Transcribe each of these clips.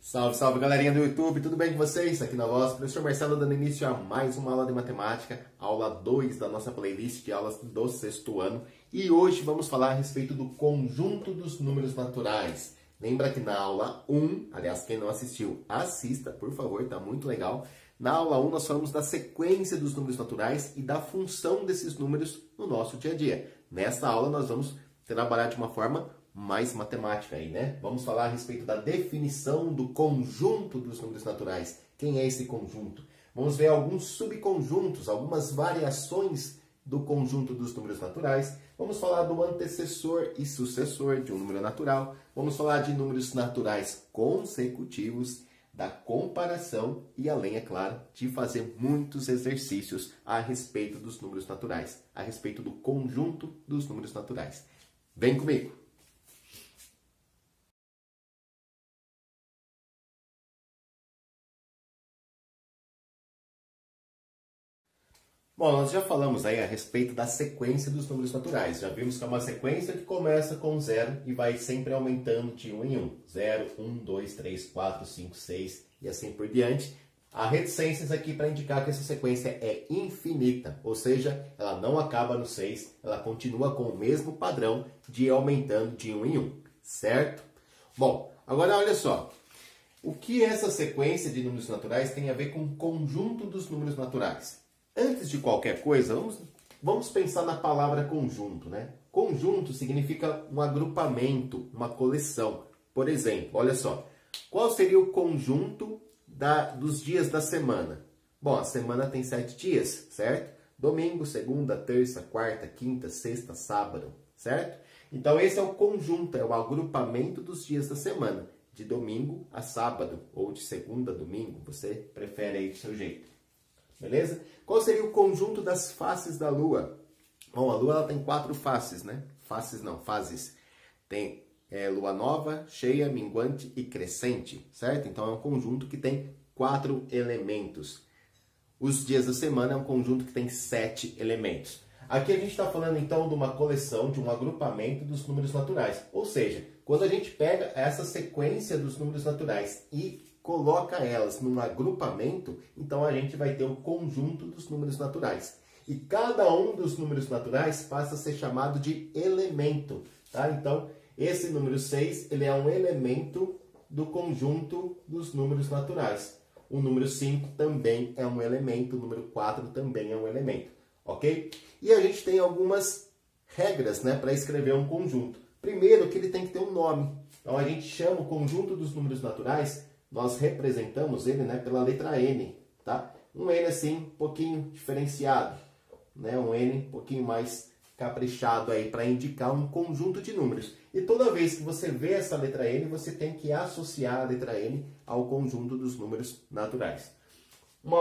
Salve, salve galerinha do YouTube, tudo bem com vocês? Aqui na voz, professor Marcelo dando início a mais uma aula de matemática, aula 2 da nossa playlist de aulas do sexto ano. E hoje vamos falar a respeito do conjunto dos números naturais. Lembra que na aula 1, aliás, quem não assistiu, assista, por favor, tá muito legal. Na aula 1 nós falamos da sequência dos números naturais e da função desses números no nosso dia a dia. Nessa aula nós vamos trabalhar de uma forma mais matemática aí, né? Vamos falar a respeito da definição do conjunto dos números naturais. Quem é esse conjunto? Vamos ver alguns subconjuntos, algumas variações do conjunto dos números naturais. Vamos falar do antecessor e sucessor de um número natural. Vamos falar de números naturais consecutivos, da comparação e além, é claro, de fazer muitos exercícios a respeito dos números naturais, a respeito do conjunto dos números naturais. Vem comigo! Bom, nós já falamos aí a respeito da sequência dos números naturais. Já vimos que é uma sequência que começa com 0 e vai sempre aumentando de 1 em 1. 0, 1, 2, 3, 4, 5, 6 e assim por diante. Há reticências aqui para indicar que essa sequência é infinita, ou seja, ela não acaba no 6, ela continua com o mesmo padrão de ir aumentando de 1 em 1, certo? Bom, agora olha só. O que essa sequência de números naturais tem a ver com o conjunto dos números naturais? Antes de qualquer coisa, vamos pensar na palavra conjunto, né? Conjunto significa um agrupamento, uma coleção. Por exemplo, olha só, qual seria o conjunto dos dias da semana? Bom, a semana tem 7 dias, certo? Domingo, segunda, terça, quarta, quinta, sexta, sábado, certo? Então esse é o conjunto, é o agrupamento dos dias da semana, de domingo a sábado, ou de segunda a domingo, você prefere aí do seu jeito. Beleza? Qual seria o conjunto das faces da Lua? Bom, a Lua ela tem 4 faces, né? Faces não, fases. Tem Lua nova, cheia, minguante e crescente, certo? Então é um conjunto que tem 4 elementos. Os dias da semana é um conjunto que tem 7 elementos. Aqui a gente está falando então de uma coleção, de um agrupamento dos números naturais. Ou seja, quando a gente pega essa sequência dos números naturais e coloca elas num agrupamento, então a gente vai ter um conjunto dos números naturais. E cada um dos números naturais passa a ser chamado de elemento, tá? Então, esse número 6, ele é um elemento do conjunto dos números naturais. O número 5 também é um elemento, o número 4 também é um elemento, ok? E a gente tem algumas regras, né, para escrever um conjunto. Primeiro, que ele tem que ter um nome. Então, a gente chama o conjunto dos números naturais, nós representamos ele, né, pela letra N, tá? Um N assim, um pouquinho diferenciado, né? Um N um pouquinho mais caprichado aí para indicar um conjunto de números. E toda vez que você vê essa letra N, você tem que associar a letra N ao conjunto dos números naturais. Um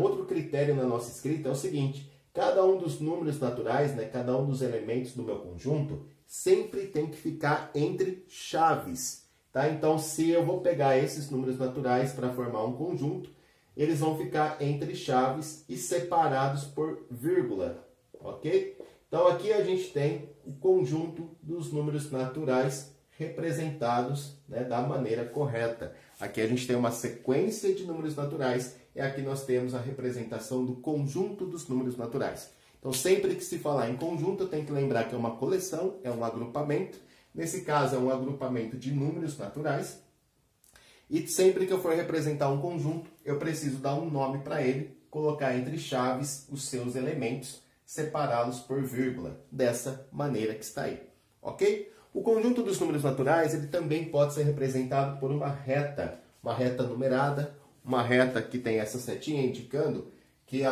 outro critério na nossa escrita é o seguinte: cada um dos números naturais, né, cada um dos elementos do meu conjunto, sempre tem que ficar entre chaves. Tá? Então, se eu vou pegar esses números naturais para formar um conjunto, eles vão ficar entre chaves e separados por vírgula, ok? Então, aqui a gente tem o conjunto dos números naturais representados, né, da maneira correta. Aqui a gente tem uma sequência de números naturais e aqui nós temos a representação do conjunto dos números naturais. Então, sempre que se falar em conjunto, tem que lembrar que é uma coleção, é um agrupamento. Nesse caso, é um agrupamento de números naturais. E sempre que eu for representar um conjunto, eu preciso dar um nome para ele, colocar entre chaves os seus elementos, separá-los por vírgula, dessa maneira que está aí. Ok? O conjunto dos números naturais, ele também pode ser representado por uma reta numerada, uma reta que tem essa setinha indicando que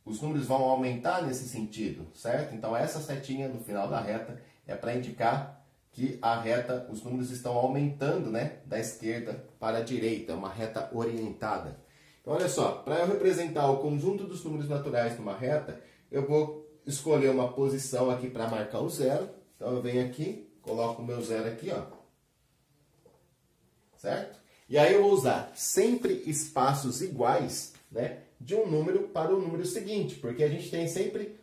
os números vão aumentar nesse sentido, certo? Então, essa setinha no final da reta é para indicar que a reta, os números estão aumentando, né, da esquerda para a direita, uma reta orientada. Então, olha só, para eu representar o conjunto dos números naturais numa reta, eu vou escolher uma posição aqui para marcar o zero. Então, eu venho aqui, coloco o meu zero aqui, ó. Certo? E aí eu vou usar sempre espaços iguais, né, de um número para o número seguinte, porque a gente tem sempre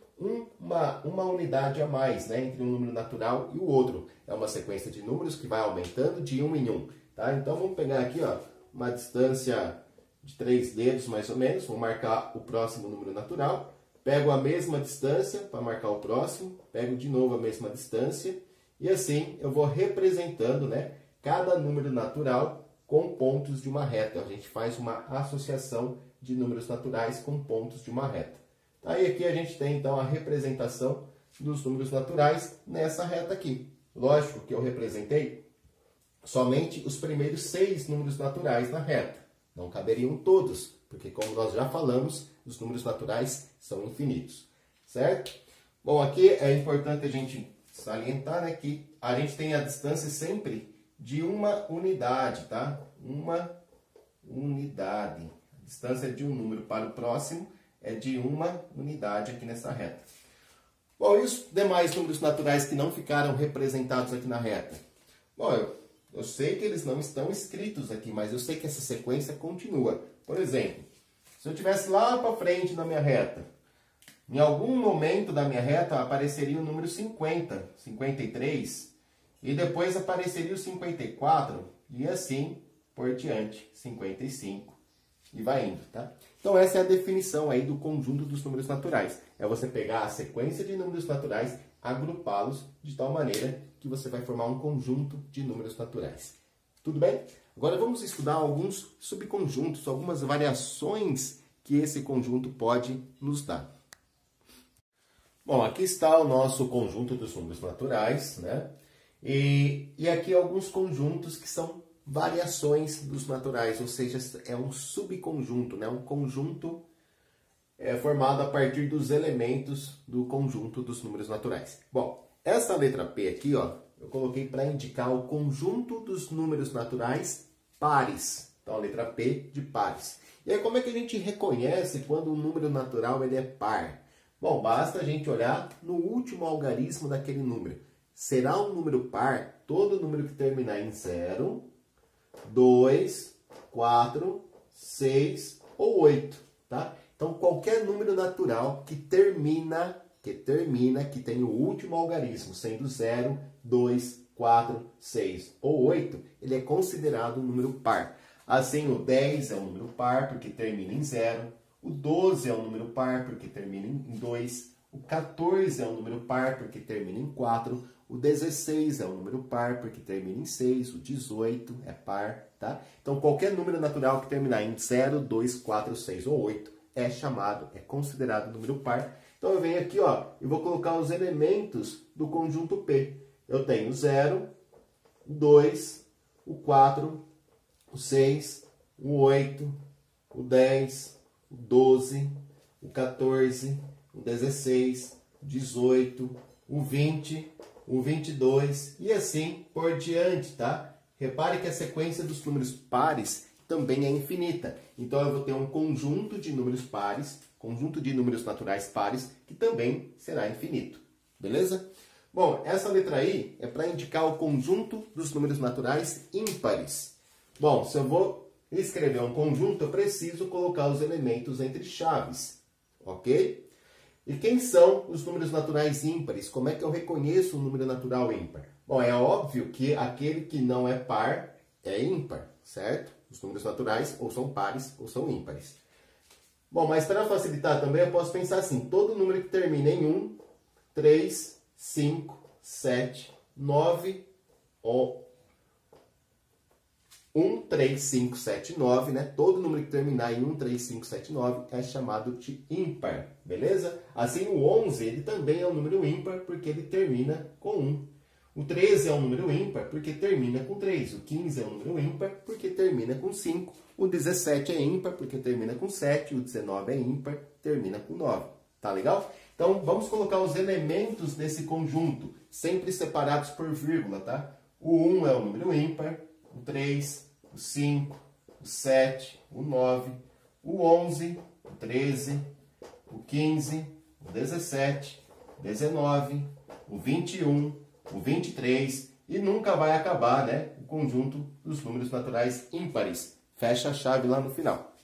uma unidade a mais, né, entre um número natural e o outro. É uma sequência de números que vai aumentando de 1 em 1. Tá? Então, vamos pegar aqui, ó, uma distância de 3 dedos mais ou menos, vou marcar o próximo número natural, pego a mesma distância para marcar o próximo, pego de novo a mesma distância, e assim eu vou representando, né, cada número natural com pontos de uma reta. A gente faz uma associação de números naturais com pontos de uma reta. Aí aqui a gente tem então a representação dos números naturais nessa reta aqui. Lógico que eu representei somente os primeiros 6 números naturais na reta. Não caberiam todos, porque como nós já falamos, os números naturais são infinitos, certo? Bom, aqui é importante a gente salientar, né, que a gente tem a distância sempre de uma unidade, tá? Uma unidade. A distância de um número para o próximo é de uma unidade aqui nessa reta. Bom, e os demais números naturais que não ficaram representados aqui na reta? Bom, eu sei que eles não estão escritos aqui, mas eu sei que essa sequência continua. Por exemplo, se eu estivesse lá para frente na minha reta, em algum momento da minha reta apareceria o número 50, 53, e depois apareceria o 54, e assim por diante, 55, e vai indo, tá? Então essa é a definição aí do conjunto dos números naturais. É você pegar a sequência de números naturais, agrupá-los de tal maneira que você vai formar um conjunto de números naturais. Tudo bem? Agora vamos estudar alguns subconjuntos, algumas variações que esse conjunto pode nos dar. Bom, aqui está o nosso conjunto dos números naturais, né? E aqui alguns conjuntos que são variações dos naturais, ou seja, é um subconjunto, né? Um conjunto formado a partir dos elementos do conjunto dos números naturais. Bom, essa letra P aqui, ó, eu coloquei para indicar o conjunto dos números naturais pares. Então, a letra P de pares. E aí, como é que a gente reconhece quando um número natural ele é par? Bom, basta a gente olhar no último algarismo daquele número. Será um número par todo número que terminar em 0, 2, 4, 6 ou 8, tá? Então, qualquer número natural que tem o último algarismo, sendo 0, 2, 4, 6 ou 8, ele é considerado um número par. Assim, o 10 é um número par porque termina em 0, o 12 é um número par porque termina em 2, o 14 é um número par porque termina em 4, o 16 é um número par porque termina em 6, o 18 é par, tá? Então, qualquer número natural que terminar em 0, 2, 4, 6 ou 8 é considerado número par. Então, eu venho aqui, ó, e vou colocar os elementos do conjunto P. Eu tenho o 0, o 2, o 4, o 6, o 8, o 10, o 12, o 14, o 16, o 18, o 20, o 22 e assim por diante, tá? Repare que a sequência dos números pares também é infinita. Então, eu vou ter um conjunto de números pares, conjunto de números naturais pares, que também será infinito. Beleza? Bom, essa letra I é para indicar o conjunto dos números naturais ímpares. Bom, se eu vou escrever um conjunto, eu preciso colocar os elementos entre chaves, ok? E quem são os números naturais ímpares? Como é que eu reconheço um número natural ímpar? Bom, é óbvio que aquele que não é par é ímpar, certo? Os números naturais ou são pares ou são ímpares. Bom, mas para facilitar também, eu posso pensar assim, todo número que termina em 1, 3, 5, 7, 9, ou 1, 3, 5, 7, 9, né? Todo número que terminar em 1, 3, 5, 7, 9 é chamado de ímpar, beleza? Assim, o 11, ele também é um número ímpar porque ele termina com 1. O 13 é um número ímpar porque termina com 3. O 15 é um número ímpar porque termina com 5. O 17 é ímpar porque termina com 7. O 19 é ímpar, termina com 9. Tá legal? Então, vamos colocar os elementos desse conjunto, sempre separados por vírgula, tá? O 1 é um número ímpar, o 3, o 5, o 7, o 9, o 11, o 13, o 15, o 17, o 19, o 21, o 23 e nunca vai acabar, né? O conjunto dos números naturais ímpares. Fecha a chave lá no final.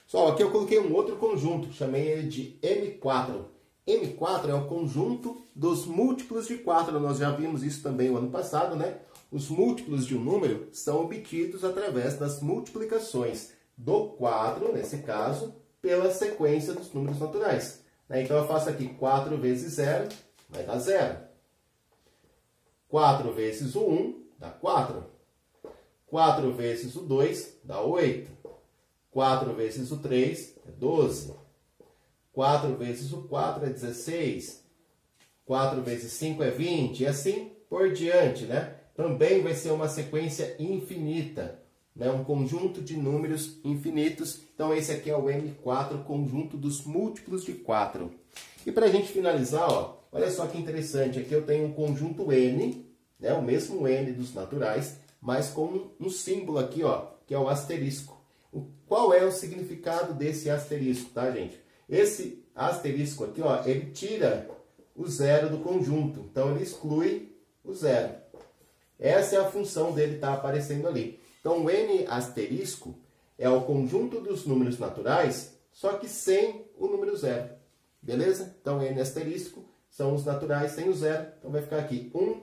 Só aqui eu coloquei um outro conjunto, chamei ele de M4. M4 é o conjunto dos múltiplos de 4. Nós já vimos isso também o ano passado, né? Os múltiplos de um número são obtidos através das multiplicações do quadro, nesse caso, pela sequência dos números naturais. Então, eu faço aqui 4 vezes 0, vai dar 0. 4 vezes o 1, dá 4. 4 vezes o 2, dá 8. 4 vezes o 3, é 12. 4 vezes o 4 é 16. 4 vezes 5 é 20. E assim por diante, né? Também vai ser uma sequência infinita, né? Um conjunto de números infinitos. Então, esse aqui é o M4, conjunto dos múltiplos de 4. E para a gente finalizar, ó, olha só que interessante. Aqui eu tenho um conjunto N, né? O mesmo N dos naturais, mas com um símbolo aqui, ó, que é o asterisco. Qual é o significado desse asterisco, tá, gente? Esse asterisco aqui, ó, ele tira o zero do conjunto. Então, ele exclui o zero. Essa é a função dele estar aparecendo ali. Então, o N asterisco é o conjunto dos números naturais, só que sem o número zero. Beleza? Então, N asterisco são os naturais sem o zero. Então, vai ficar aqui 1,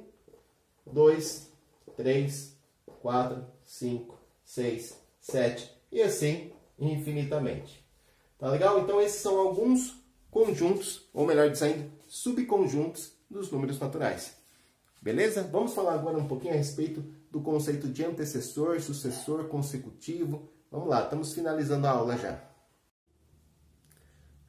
2, 3, 4, 5, 6, 7 e assim infinitamente. Tá legal? Então, esses são alguns conjuntos, ou melhor dizendo, subconjuntos dos números naturais. Beleza? Vamos falar agora um pouquinho a respeito do conceito de antecessor, sucessor, consecutivo. Vamos lá, estamos finalizando a aula já.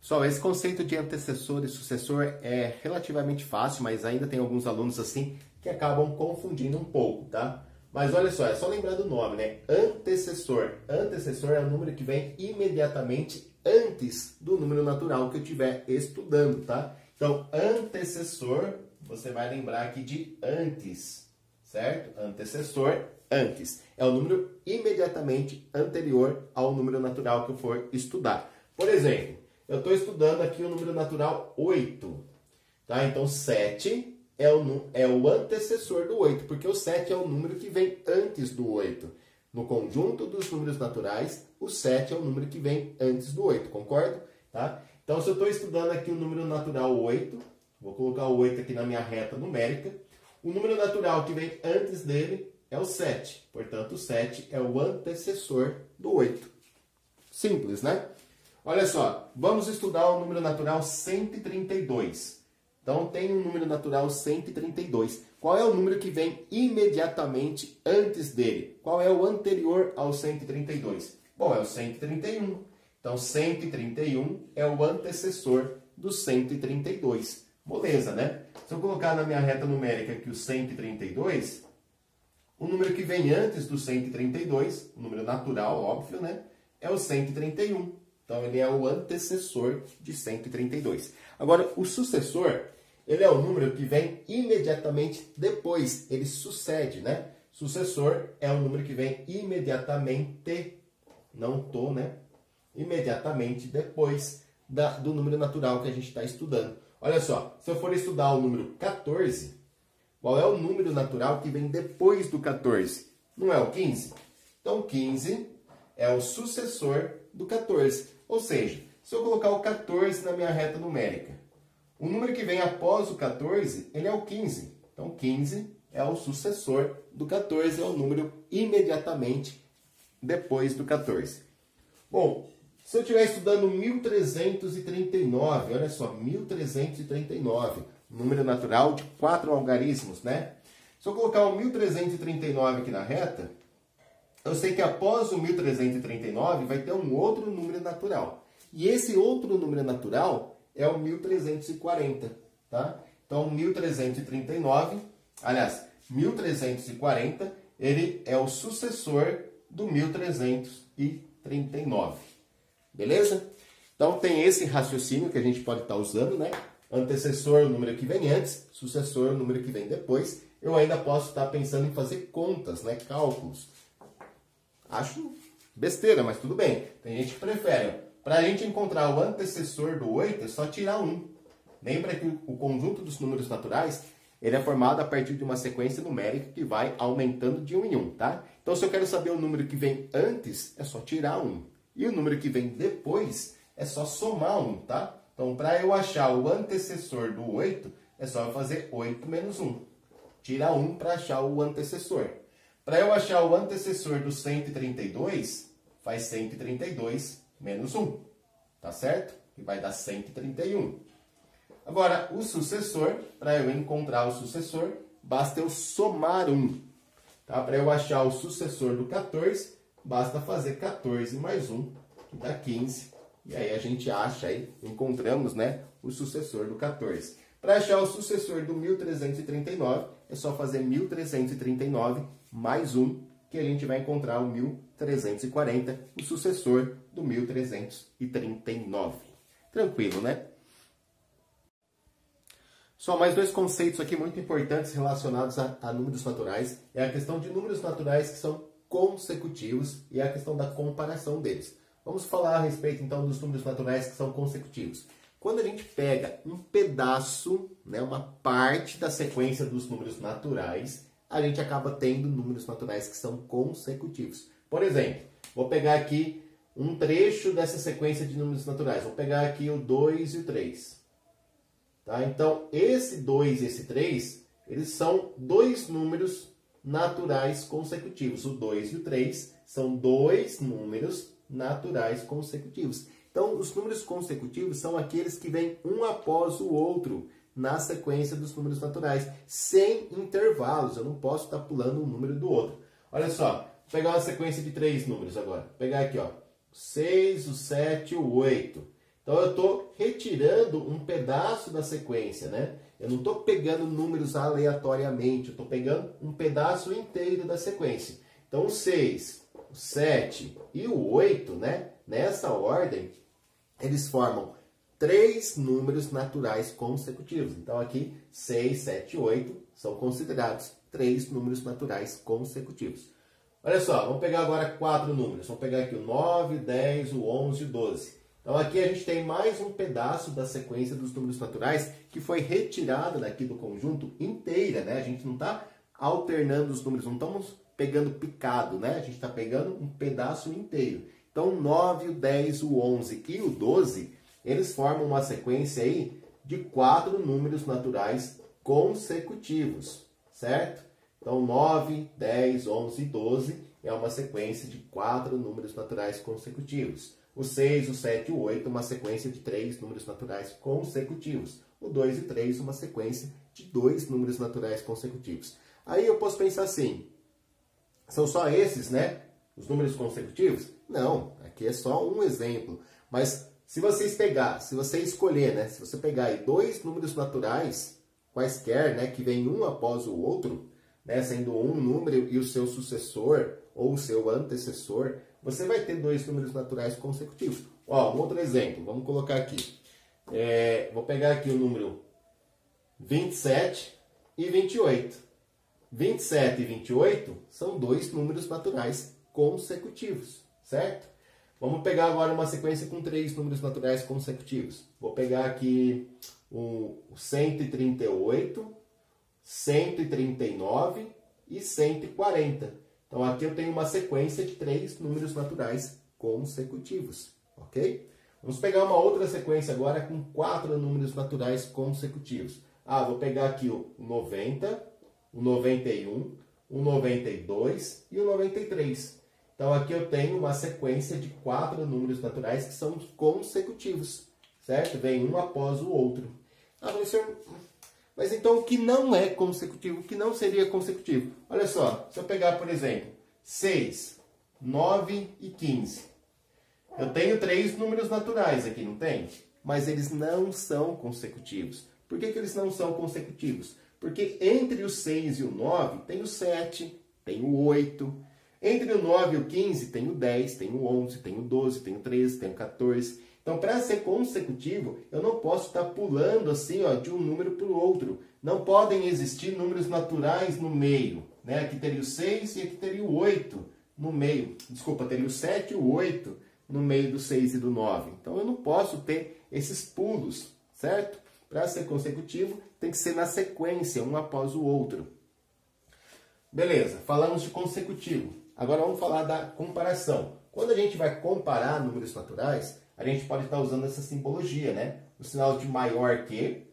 Pessoal, esse conceito de antecessor e sucessor é relativamente fácil, mas ainda tem alguns alunos assim que acabam confundindo um pouco, tá? Mas olha só, é só lembrar do nome, né? Antecessor. Antecessor é o número que vem imediatamente antes do número natural que eu estiver estudando, tá? Então, antecessor, você vai lembrar aqui de antes, certo? Antecessor, antes. É o número imediatamente anterior ao número natural que eu for estudar. Por exemplo, eu estou estudando aqui o número natural 8, tá? Então, 7 é o antecessor do 8, porque o 7 é o número que vem antes do 8. No conjunto dos números naturais, o 7 é o número que vem antes do 8, concorda? Tá? Então, se eu estou estudando aqui o número natural 8, vou colocar o 8 aqui na minha reta numérica, o número natural que vem antes dele é o 7. Portanto, o 7 é o antecessor do 8. Simples, né? Olha só, vamos estudar o número natural 132. Então, tem um número natural 132. Qual é o número que vem imediatamente antes dele? Qual é o anterior ao 132? Bom, é o 131. Então, 131 é o antecessor do 132. Moleza, né? Se eu colocar na minha reta numérica aqui o 132, o número que vem antes do 132, o número natural, óbvio, né? É o 131. Então, ele é o antecessor de 132. Agora, o sucessor, ele é o número que vem imediatamente depois. Ele sucede, né? Sucessor é o número que vem imediatamente, não tô, né? Imediatamente depois do número natural que a gente está estudando. Olha só, se eu for estudar o número 14, qual é o número natural que vem depois do 14? Não é o 15? Então, 15 é o sucessor do 14. Ou seja, se eu colocar o 14 na minha reta numérica, o número que vem após o 14, ele é o 15. Então, 15 é o sucessor do 14, é o número imediatamente depois do 14. Bom, se eu estiver estudando 1339, olha só, 1339, número natural de 4 algarismos, né? Se eu colocar o 1339 aqui na reta, eu sei que após o 1339 vai ter um outro número natural. E esse outro número natural é o 1340, tá? Então, 1339, aliás, 1340, ele é o sucessor do 1339. Beleza? Então, tem esse raciocínio que a gente pode estar usando, né? Antecessor, o número que vem antes, sucessor, o número que vem depois. Eu ainda posso estar pensando em fazer contas, né? Cálculos. Acho besteira, mas tudo bem. Tem gente que prefere. Para a gente encontrar o antecessor do 8, é só tirar 1. Lembra que o conjunto dos números naturais, ele é formado a partir de uma sequência numérica que vai aumentando de 1 em 1, tá? Então, se eu quero saber o número que vem antes, é só tirar 1. E o número que vem depois é só somar 1, tá? Então, para eu achar o antecessor do 8, é só eu fazer 8 menos 1. tira 1 para achar o antecessor. Para eu achar o antecessor do 132, faz 132 menos 1, tá certo? E vai dar 131. Agora, o sucessor, para eu encontrar o sucessor, basta eu somar 1. Tá? Para eu achar o sucessor do 14, basta fazer 14 mais 1, que dá 15. E aí a gente acha, aí, encontramos, né, o sucessor do 14. Para achar o sucessor do 1339, é só fazer 1339 mais 1, que a gente vai encontrar o 1340, o sucessor do 1339. Tranquilo, né? Só mais dois conceitos aqui muito importantes relacionados a números naturais. É a questão de números naturais que são consecutivos e a questão da comparação deles. Vamos falar a respeito, então, dos números naturais que são consecutivos. Quando a gente pega um pedaço, né, uma parte da sequência dos números naturais, a gente acaba tendo números naturais que são consecutivos. Por exemplo, vou pegar aqui um trecho dessa sequência de números naturais. Vou pegar aqui o 2 e o 3. Tá? Então, esse 2 e esse 3, eles são dois números naturais consecutivos. O 2 e o 3 são dois números naturais consecutivos. Então, os números consecutivos são aqueles que vêm um após o outro na sequência dos números naturais, sem intervalos. Eu não posso estar pulando um número do outro. Olha só, vou pegar uma sequência de 3 números agora. Vou pegar aqui, ó, o 6, o 7 e o 8. Então, eu estou retirando um pedaço da sequência, né? Eu não estou pegando números aleatoriamente, eu estou pegando um pedaço inteiro da sequência. Então, o 6, o 7 e o 8, né? Nessa ordem, eles formam 3 números naturais consecutivos. Então, aqui, 6, 7 e 8 são considerados 3 números naturais consecutivos. Olha só, vamos pegar agora 4 números. Vamos pegar aqui o 9, o 10, o 11 e o 12. Então, aqui a gente tem mais um pedaço da sequência dos números naturais que foi retirado daqui do conjunto inteira, né? A gente não está alternando os números, não estamos pegando picado, né? A gente está pegando um pedaço inteiro. Então, o 9, o 10, o 11 e o 12, eles formam uma sequência aí de 4 números naturais consecutivos, certo? Então, 9, 10, 11 e 12 é uma sequência de 4 números naturais consecutivos. O 6, o 7 e o 8, uma sequência de 3 números naturais consecutivos. O 2 e 3, uma sequência de 2 números naturais consecutivos. Aí eu posso pensar assim, são só esses, né? Os números consecutivos? Não, aqui é só um exemplo. Mas se você escolher, né? Se você pegar aí 2 números naturais, quaisquer, né? Que vem um após o outro, né? Sendo um número e o seu sucessor ou o seu antecessor, você vai ter 2 números naturais consecutivos. Ó, um outro exemplo, vamos colocar aqui. Vou pegar aqui o número 27 e 28. 27 e 28 são 2 números naturais consecutivos, certo? Vamos pegar agora uma sequência com 3 números naturais consecutivos. Vou pegar aqui o 138, 139 e 140. Então, aqui eu tenho uma sequência de 3 números naturais consecutivos, ok? Vamos pegar uma outra sequência agora com 4 números naturais consecutivos. Vou pegar aqui o 90, o 91, o 92 e o 93. Então, aqui eu tenho uma sequência de 4 números naturais que são consecutivos, certo? Vem um após o outro. Professor, mas então o que não é consecutivo, o que não seria consecutivo? Olha só, se eu pegar, por exemplo, 6, 9 e 15. Eu tenho 3 números naturais aqui, não tem? Mas eles não são consecutivos. Por que eles não são consecutivos? Porque entre o 6 e o 9 tem o 7, tem o 8. Entre o 9 e o 15 tem o 10, tem o 11, tem o 12, tem o 13, tem o 14. Então, para ser consecutivo, eu não posso estar pulando assim, ó, de um número para o outro. Não podem existir números naturais no meio, né? Aqui teria o 6 e aqui teria o 8 no meio. Desculpa, teria o 7 e o 8 no meio do 6 e do 9. Então, eu não posso ter esses pulos, certo? Para ser consecutivo, tem que ser na sequência, um após o outro. Beleza, falamos de consecutivo. Agora vamos falar da comparação. Quando a gente vai comparar números naturais, a gente pode estar usando essa simbologia, né? O sinal de maior que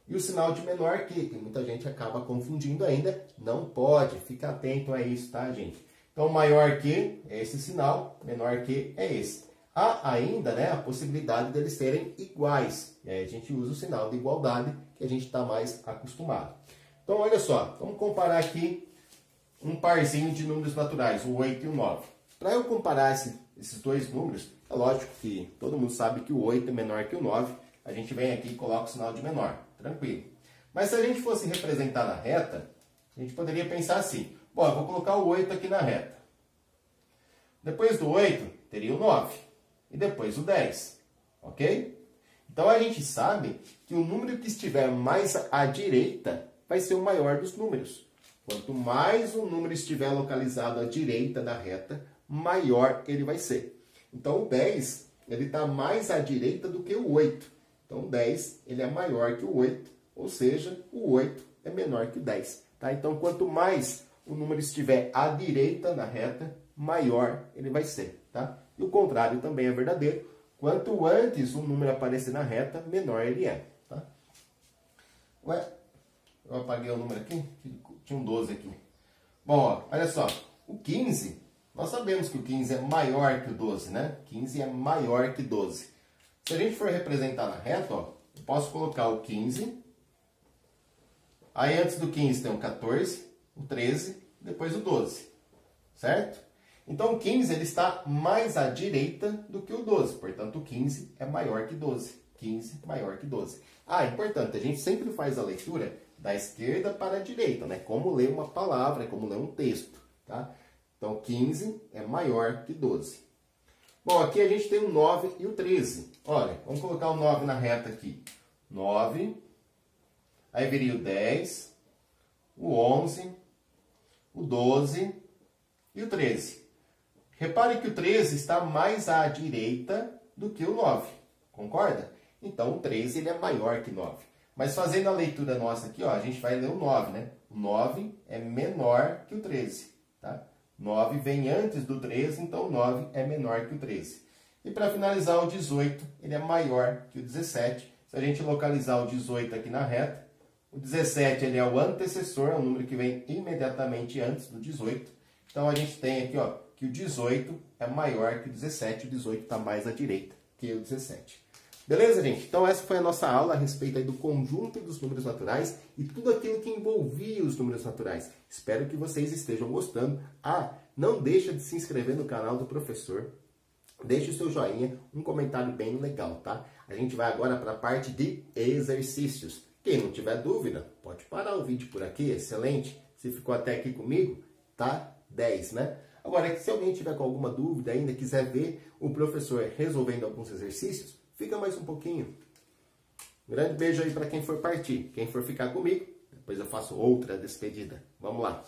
E o sinal de menor que muita gente acaba confundindo ainda, não pode. Fica atento a isso, tá, gente? Então, maior que é esse sinal, menor que é esse. Há ainda, né, a possibilidade deles serem iguais. E aí a gente usa o sinal de igualdade, que a gente está mais acostumado. Então, olha só, vamos comparar aqui um parzinho de números naturais, o 8 e o 9. Para eu comparar esses dois números, é lógico que todo mundo sabe que o 8 é menor que o 9. A gente vem aqui e coloca o sinal de menor, tranquilo. Mas se a gente fosse representar na reta, a gente poderia pensar assim. Bom, eu vou colocar o 8 aqui na reta. Depois do 8, teria o 9. E depois o 10, ok? Então, a gente sabe que o número que estiver mais à direita vai ser o maior dos números. Quanto mais o número estiver localizado à direita da reta, maior ele vai ser. Então, o 10 ele está mais à direita do que o 8. Então, o 10 ele é maior que o 8, ou seja, o 8 é menor que o 10. Tá? Então, quanto mais o número estiver à direita da reta, maior ele vai ser. Tá? E o contrário também é verdadeiro. Quanto antes o número aparecer na reta, menor ele é. Tá? Ué, eu apaguei o número aqui? Tinha um 12 aqui. Bom, ó, olha só. O 15, nós sabemos que o 15 é maior que o 12, né? 15 é maior que 12. Se a gente for representar na reta, ó, eu posso colocar o 15. Aí antes do 15 tem o 14, o 13, depois o 12. Certo? Então, o 15 ele está mais à direita do que o 12. Portanto, o 15 é maior que 12. 15 maior que 12. Ah, importante, a gente sempre faz a leitura da esquerda para a direita, né? Como ler uma palavra, como ler um texto, tá? Então, 15 é maior que 12. Bom, aqui a gente tem o 9 e o 13. Olha, vamos colocar o 9 na reta aqui. 9, aí viria o 10, o 11, o 12 e o 13. Repare que o 13 está mais à direita do que o 9, concorda? Então, o 13 ele é maior que 9. Mas fazendo a leitura nossa aqui, ó, a gente vai ler o 9, né? O 9 é menor que o 13, tá? 9 vem antes do 13, então o 9 é menor que o 13. E para finalizar, o 18, ele é maior que o 17. Se a gente localizar o 18 aqui na reta, o 17 ele é o antecessor, é o número que vem imediatamente antes do 18. Então, a gente tem aqui, ó, que o 18 é maior que o 17, o 18 está mais à direita que o 17. Beleza, gente? Então, essa foi a nossa aula a respeito aí do conjunto dos números naturais e tudo aquilo que envolvia os números naturais. Espero que vocês estejam gostando. Ah, não deixa de se inscrever no canal do professor. Deixe o seu joinha, um comentário bem legal, tá? A gente vai agora para a parte de exercícios. Quem não tiver dúvida, pode parar o vídeo por aqui, excelente. Se ficou até aqui comigo, tá 10, né? Agora, se alguém tiver com alguma dúvida ainda, quiser ver o professor resolvendo alguns exercícios, fica mais um pouquinho. Um grande beijo aí para quem for partir. Quem for ficar comigo, depois eu faço outra despedida. Vamos lá.